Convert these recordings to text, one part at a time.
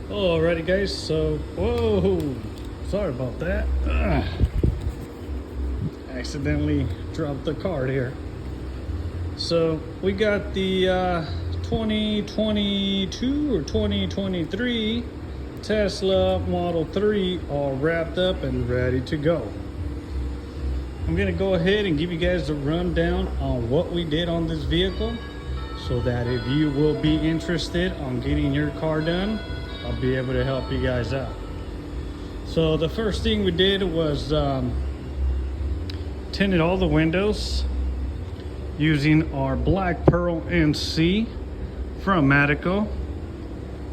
Alrighty guys, so whoa, sorry about that. Accidentally dropped the card here. So we got the 2022 or 2023 Tesla Model 3 all wrapped up and ready to go. I'm gonna go ahead and give you guys a rundown on what we did on this vehicle, so that if you will be interested on getting your car done, I'll be able to help you guys out. So the first thing we did was tinted all the windows using our Black Pearl NC from Matico,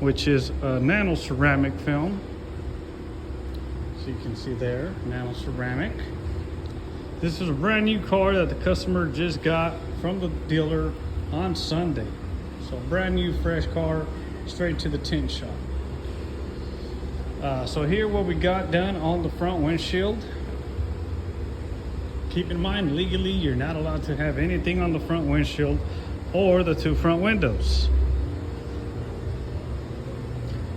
which is a nano ceramic film. So you can see there, nano ceramic. This is a brand new car that the customer just got from the dealer on Sunday. So brand new, fresh car, straight to the tint shop. So here what we got done on the front windshield. Keep in mind, legally, you're not allowed to have anything on the front windshield or the two front windows.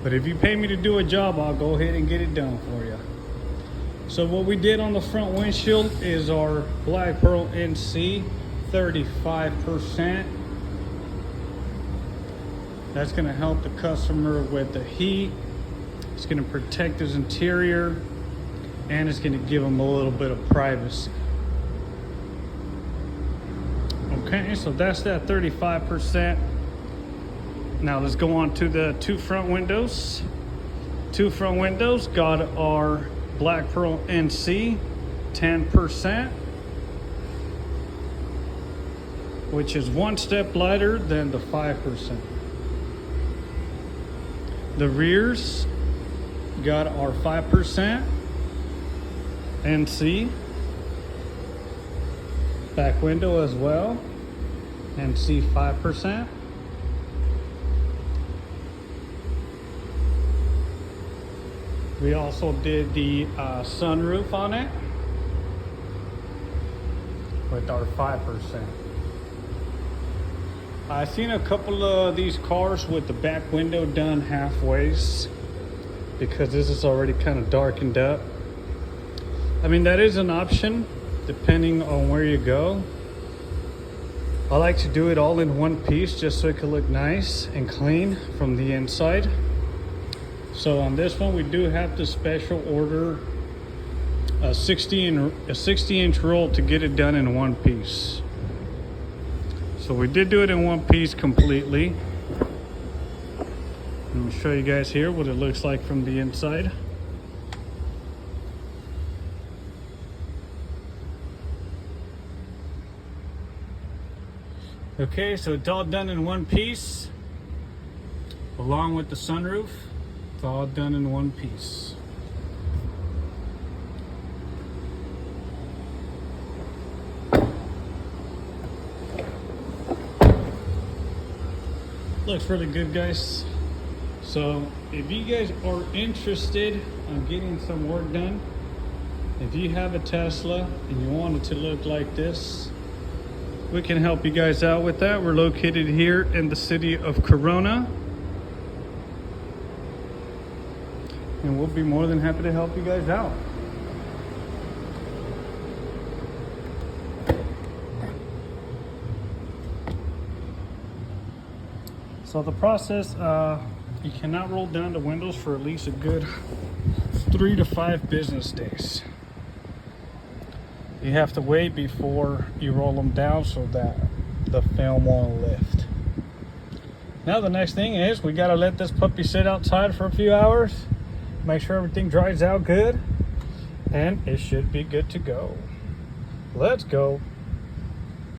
But if you pay me to do a job, I'll go ahead and get it done for you. So what we did on the front windshield is our Black Pearl NC 35%. That's going to help the customer with the heat. It's going to protect his interior, and it's going to give him a little bit of privacy. Okay, so that's that 35%. Now let's go on to the two front windows. Two front windows got our Black Pearl NC 10%, which is one step lighter than the 5%. The rears got our 5% NC. Back window as well, NC 5%. We also did the sunroof on it with our 5%. I've seen a couple of these cars with the back window done halfways, because this is already kind of darkened up. I mean, that is an option depending on where you go. I like to do it all in one piece just so it can look nice and clean from the inside. So on this one, we do have to special order a 60-inch roll to get it done in one piece. So we did do it in one piece completely. Let me show you guys here what it looks like from the inside. Okay, so it's all done in one piece, along with the sunroof. It's all done in one piece. Looks really good, guys. So if you guys are interested on getting some work done, if you have a Tesla and you want it to look like this, we can help you guys out with that. We're located here in the city of Corona, and we'll be more than happy to help you guys out. So the process, you cannot roll down the windows for at least a good 3 to 5 business days. You have to wait before you roll them down so that the film won't lift. Now the next thing is we got to let this puppy sit outside for a few hours, make sure everything dries out good, and it should be good to go. Let's go.